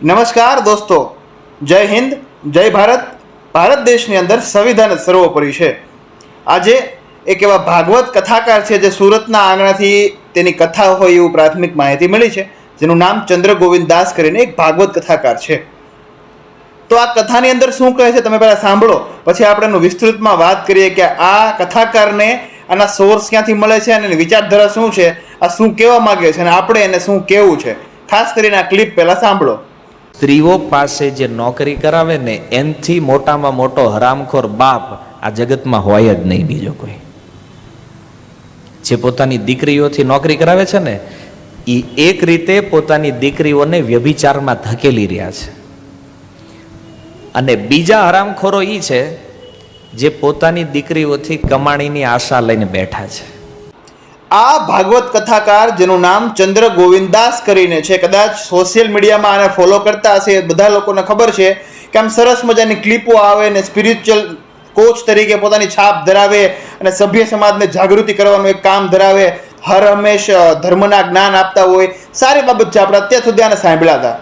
નમસ્કાર દોસ્તો, જય હિન્દ, જય ભારત. ભારત દેશની અંદર સંવિધાન સર્વોપરી છે. આજે એક એવા ભાગવત કથાકાર છે જે સુરતના આંગણાથી તેની કથા હોય એવું પ્રાથમિક માહિતી મળી છે, જેનું નામ ચંદ્ર ગોવિંદ દાસ કરીને એક ભાગવત કથાકાર છે. તો આ કથાની અંદર શું કહે છે તમે પહેલાં સાંભળો, પછી આપણે એનું વિસ્તૃતમાં વાત કરીએ કે આ કથાકારને આના સોર્સ ક્યાંથી મળે છે અને એની વિચારધારા શું છે, આ શું કહેવા માગે છે અને આપણે એને શું કહેવું છે. ખાસ કરીને આ ક્લિપ પહેલાં સાંભળો. સ્ત્રીઓ પાસે જે નોકરી કરાવે ને એનથી મોટામાં મોટો હરામખોર બાપ આ જગતમાં હોય જ નહીં બીજો કોઈ. જે પોતાની દીકરીઓથી નોકરી કરાવે છે ને એ એક રીતે પોતાની દીકરીઓને વ્યભિચારમાં ધકેલી રહ્યા છે. અને બીજા હરામખોરો એ છે જે પોતાની દીકરીઓથી કમાણીની આશા લઈને બેઠા છે. આ ભાગવત કથાકાર જેનું નામ ચંદ્ર ગોવિંદ દાસ કરીને છે, કદાચ સોશિયલ મીડિયામાં આને ફોલો કરતા હશે બધા લોકોને ખબર છે કે આમ સરસ મજાની ક્લિપો આવે ને સ્પિરિચ્યુઅલ કોચ તરીકે પોતાની છાપ ધરાવે અને સભ્ય સમાજને જાગૃતિ કરવાનું એક કામ ધરાવે, હર હંમેશ ધર્મના જ્ઞાન આપતા હોય. સારી બાબત છે, આપણે અત્યાર સુધી આને સાંભળ્યા હતા.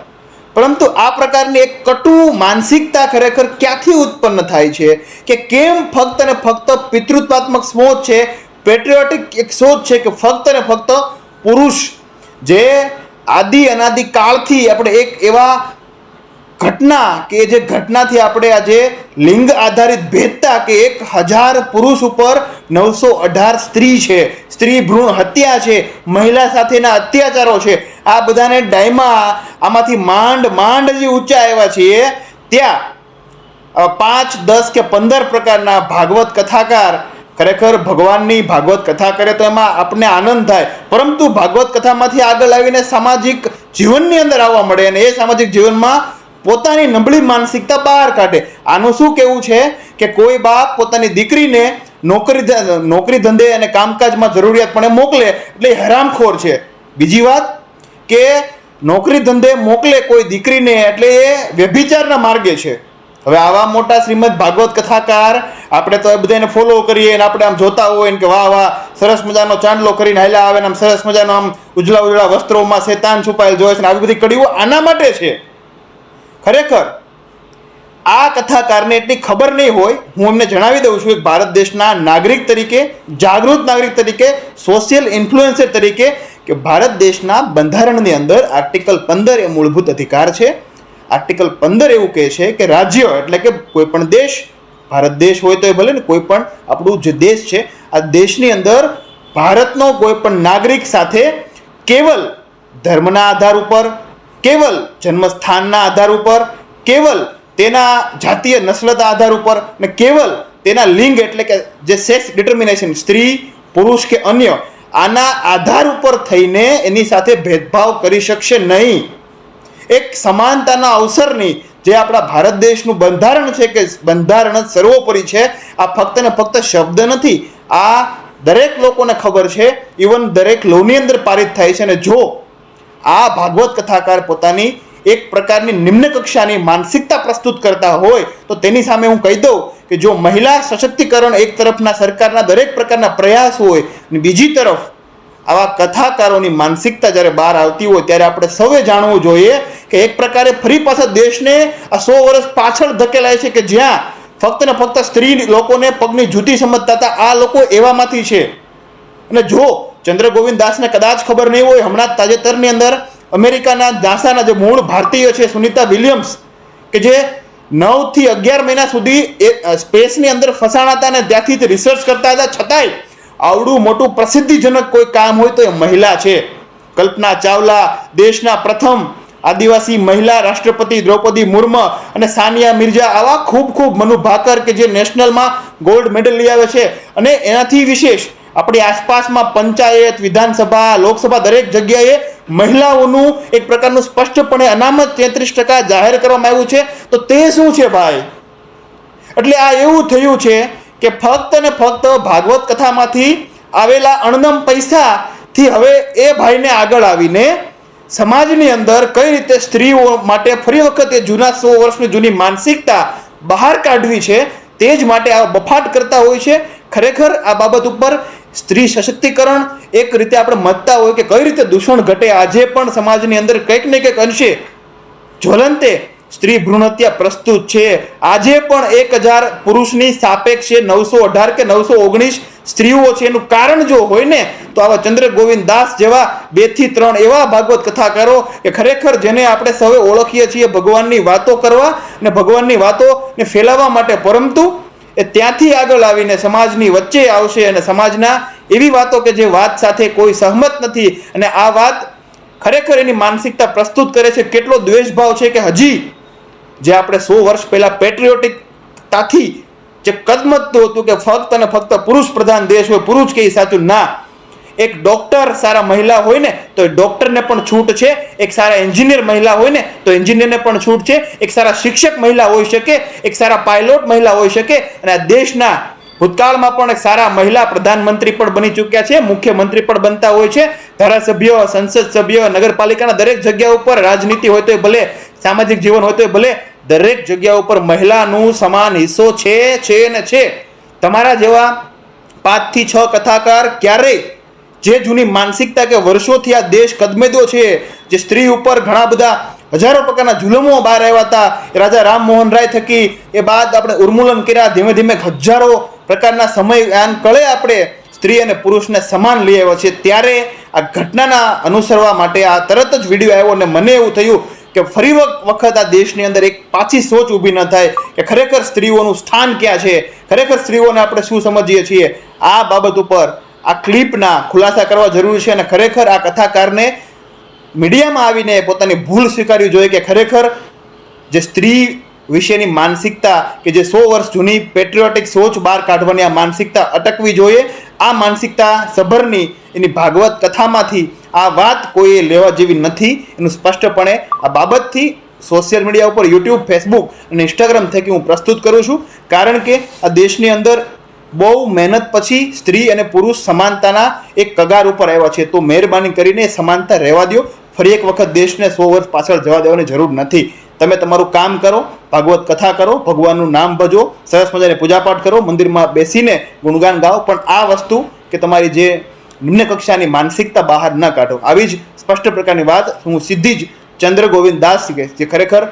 પરંતુ આ પ્રકારની એક કટુ માનસિકતા ખરેખર ક્યાંથી ઉત્પન્ન થાય છે કે કેમ ફક્ત ને ફક્ત પિતૃત્વાત્મક સોચ છે, પેટ્રિયોટિક એક સોચ છે કે ફક્ત ને ફક્ત પુરુષ જે આદિ અનાદિ કાળથી આપણે એક એવા ઘટના કે જે ઘટનાથી આપણે આજે લિંગ આધારિત ભેદતા કે 1000 પુરુષ ઉપર 918 સ્ત્રી છે, સ્ત્રી ભ્રૂણ હત્યા છે, મહિલા સાથેના અત્યાચારો છે, આ બધાને ડાયમાં આમાંથી માંડ જે ઊંચા આવ્યા છીએ ત્યાં 5, 10 કે 15 પ્રકારના ભાગવત કથાકાર ખરેખર ભગવાનની ભાગવત કથા કરે તો એમાં આપણને આનંદ થાય, પરંતુ ભાગવત કથામાંથી આગળ આવીને સામાજિક જીવનની અંદર આવવા મળે અને એ સામાજિક જીવનમાં પોતાની નબળી માનસિકતા બહાર કાઢે. આનું શું કહેવું છે કે કોઈ બાપ પોતાની દીકરીને નોકરી ધંધે અને કામકાજમાં જરૂરિયાતપણે મોકલે એટલે હરામખોર છે. બીજી વાત કે નોકરી ધંધે મોકલે કોઈ દીકરીને એટલે એ વ્યભિચારના માર્ગે છે. હવે આવા મોટા શ્રીમદ ભાગવત કથાકાર આપણે તો એ બધાને ફોલો કરીએ અને આપણે આમ જોતા હોય ને કે વાહ વાહ સરસ મજાનો ચાંદલો કરીને હાલ્યા આવે ને આમ સરસ મજાનો આમ ઉજળા વસ્ત્રોમાં શેતાન છુપાયેલ જોવે છે ને આવી બધી કડીઓ આના માટે છે. ખરેખર આ કથાકારને એટલી ખબર નહીં હોય. હું એમને જણાવી દઉં છું એક ભારત દેશના નાગરિક તરીકે, જાગૃત નાગરિક તરીકે, સોશિયલ ઇન્ફ્લુએન્સર તરીકે કે ભારત દેશના બંધારણની અંદર આર્ટિકલ 15 એ મૂળભૂત અધિકાર છે. આર્ટિકલ 15 એવું કહે છે કે રાજ્ય એટલે કે કોઈ પણ દેશ, ભારત દેશ હોય તો એ ભલે ને, કોઈ પણ આપણું જે દેશ છે આ દેશની અંદર ભારતનો કોઈ પણ નાગરિક સાથે કેવલ ધર્મના આધાર ઉપર, કેવલ જન્મસ્થાનના આધાર ઉપર, કેવલ તેના જાતીય નસ્લના આધાર ઉપર ને કેવલ તેના લિંગ એટલે કે જે સેક્સ ડિટર્મિનેશન સ્ત્રી પુરુષ કે અન્ય આના આધાર ઉપર થઈને એની સાથે ભેદભાવ કરી શકશે નહીં. એક સમાનતાના અવસરની જે આપણા ભારત દેશનું બંધારણ છે કે બંધારણ સર્વોપરી છે, આ ફક્ત ને ફક્ત શબ્દ નથી, આ દરેક લોકોને ખબર છે, ઇવન દરેક લોની અંદર પારિત થાય છે. અને જો આ ભાગવત કથાકાર પોતાની એક પ્રકારની નિમ્ન કક્ષાની માનસિકતા પ્રસ્તુત કરતા હોય તો તેની સામે હું કહી દઉં કે જો મહિલા સશક્તિકરણ એક તરફના સરકારના દરેક પ્રકારના પ્રયાસ હોય અને બીજી તરફ આવા કથાકારોની માનસિકતા જ્યારે બહાર આવતી હોય ત્યારે આપણે સૌએ જાણવું જોઈએ કે એક પ્રકારે ફરી પાછા દેશને આ 100 વર્ષ પાછળ ધકેલાય છે કે જ્યાં ફક્ત ને ફક્ત સ્ત્રી લોકોને પગની જૂતી સમજતા હતા, આ લોકો એવામાંથી છે. અને જો ચંદ્ર ગોવિંદ દાસને કદાચ ખબર નહીં હોય, હમણાં તાજેતરની અંદર અમેરિકાના નાસાના જે મૂળ ભારતીય છે સુનિતા વિલિયમ્સ કે જે 9 થી 11 મહિના સુધી એ સ્પેસની અંદર ફસાણા હતા અને ત્યાંથી તે રિસર્ચ કરતા હતા, છતાંય આવડું મોટું પ્રસિદ્ધિજનક કોઈ કામ હોય તો એ મહિલા છે. કલ્પના ચાવલા, દેશના પ્રથમ આદિવાસી મહિલા રાષ્ટ્રપતિ દ્રૌપદી મુર્મુ અને સાનિયા મિર્ઝા, આવા ખૂબ મનુ ભાકર કે જે નેશનલમાં ગોલ્ડ મેડલ લઈ આવે છે. અને એનાથી વિશેષ આપણી આસપાસમાં પંચાયત, વિધાનસભા, લોકસભા દરેક જગ્યાએ મહિલાઓનું એક પ્રકારનું સ્પષ્ટપણે અનામત 33% જાહેર કરવામાં આવ્યું છે. તો તે શું છે ભાઈ? એટલે આ એવું થયું છે કે ફક્ત ને ફક્ત ભાગવત કથામાંથી આવેલા અણનમ પૈસાથી હવે એ ભાઈને આગળ આવીને સમાજની અંદર કઈ રીતે સ્ત્રીઓ માટે ફરી વખત એ જૂના 100 વર્ષની જૂની માનસિકતા બહાર કાઢવી છે તે જ માટે આ બફાટ કરતા હોય છે. ખરેખર આ બાબત ઉપર સ્ત્રી સશક્તિકરણ એક રીતે આપણે મતતા હોય કે કઈ રીતે દૂષણ ઘટે. આજે પણ સમાજની અંદર કંઈક ને કંઈક અંશે જ્વલંતે સ્ત્રી ભ્રૂણ હત્યા પ્રસ્તુત છે. આજે પણ 1000 પુરુષની સાપેક્ષે 918 કે 919 સ્ત્રીઓ છે. એનું કારણ જો હોય ને તો આવા ચંદ્ર ગોવિંદ દાસ જેવા 2 થી 3 એવા ભાગવત કથાકારો કે ખરેખર જેને આપણે સૌએ ઓળખીએ છીએ ભગવાનની વાતો કરવા અને ભગવાનની વાતોને ફેલાવવા માટે, પરંતુ એ ત્યાંથી આગળ આવીને સમાજની વચ્ચે આવશે અને સમાજના એવી વાતો કે જે વાત સાથે કોઈ સહમત નથી અને આ વાત ખરેખર એની માનસિકતા પ્રસ્તુત કરે છે. કેટલો દ્વેષભાવ છે કે હજી જે આપણે 100 વર્ષ પહેલા પેટ્રિયોટિકતાથી જે કદમતતું હતું કે ફક્ત અને ફક્ત પુરુષ પ્રધાન દેશ હોય, પુરુષ કે સાચું ના, એક ડોક્ટર સારા મહિલા હોય ને તો એ ડોક્ટરને પણ છૂટ છે, એક સારા એન્જિનિયર મહિલા હોય ને તો એન્જિનિયરને પણ છૂટ છે, એક સારા શિક્ષક મહિલા હોઈ શકે, એક સારા પાયલોટ મહિલા હોઈ શકે, અને આ દેશના ભૂતકાળમાં પણ એક સારા મહિલા પ્રધાનમંત્રી પણ બની ચૂક્યા છે, મુખ્યમંત્રી પણ બનતા હોય છે, ધારાસભ્ય, સંસદ સભ્ય, નગરપાલિકાના દરેક જગ્યા ઉપર રાજનીતિ હોય તો ભલે, સામાજિક જીવન હોય તો ભલે, દરેક જગ્યા ઉપર મહિલાનું સમાન હિસ્સો છે ને છે. તમારા જેવા 5 થી 6 કથાકાર ક્યારેય જે જૂની માનસિકતા કે વર્ષોથી આ દેશ કદમેદો છે, જે સ્ત્રી ઉપર ઘણા બધા હજારો પ્રકારના જુલમો બહાર આવ્યા હતા, રાજા રામમોહન રાય થકી, એ બાદ આપણે ઉન્મૂલન કર્યા, ધીમે ધીમે હજારો પ્રકારના સમય કળે આપણે સ્ત્રી અને પુરુષને સમાન લઈ આવ્યા છે. ત્યારે આ ઘટનાના અનુસરવા માટે આ તરત જ વિડીયો આવ્યો અને મને એવું થયું કે ફરી વખત આ દેશની અંદર એક પાછી સોચ ઊભી ન થાય કે ખરેખર સ્ત્રીઓનું સ્થાન ક્યાં છે, ખરેખર સ્ત્રીઓને આપણે શું સમજીએ છીએ. આ બાબત ઉપર આ ક્લિપના ખુલાસા કરવા જરૂરી છે અને ખરેખર આ કથાકારને મીડિયામાં આવીને પોતાની ભૂલ સ્વીકારવી જોઈએ કે ખરેખર જે સ્ત્રી વિશેની માનસિકતા કે જે 100 વર્ષ જૂની પેટ્રિયોટિક સોચ બહાર કાઢવાની આ માનસિકતા અટકવી જોઈએ. આ માનસિકતા સભરની એની ભાગવત કથામાંથી આ વાત કોઈએ લેવા જેવી નથી. એનું સ્પષ્ટપણે આ બાબતથી સોશિયલ મીડિયા ઉપર યુટ્યુબ, ફેસબુક અને ઇન્સ્ટાગ્રામ થકી હું પ્રસ્તુત કરું છું, કારણ કે આ દેશની અંદર બહુ મહેનત પછી સ્ત્રી અને પુરુષ સમાનતાના એક કગાર ઉપર આવ્યા છે. તો મહેરબાની કરીને સમાનતા રહેવા દો. ફરી એક વખત દેશને 100 વર્ષ પાછળ જવા દેવાની જરૂર નથી. તમે તમારું કામ કરો, ભાગવત કથા કરો, ભગવાનનું નામ ભજો, સરસ મજાની પૂજાપાઠ કરો, મંદિરમાં બેસીને ગુણગાન ગાઓ, પણ આ વસ્તુ કે તમારી જે નિમ્ન કક્ષાની માનસિકતા બહાર ન કાઢો. આવી જ સ્પષ્ટ પ્રકારની વાત હું સીધી જ ચંદ્ર ગોવિંદ દાસ જે ખરેખર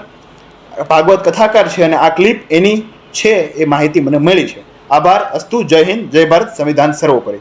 ભાગવત કથાકાર છે અને આ ક્લિપ એની છે એ માહિતી મને મળી છે. આભાર. અસ્તુ. જય હિન્દ, જય ભારત, સંવિધાન સર્વોપરી.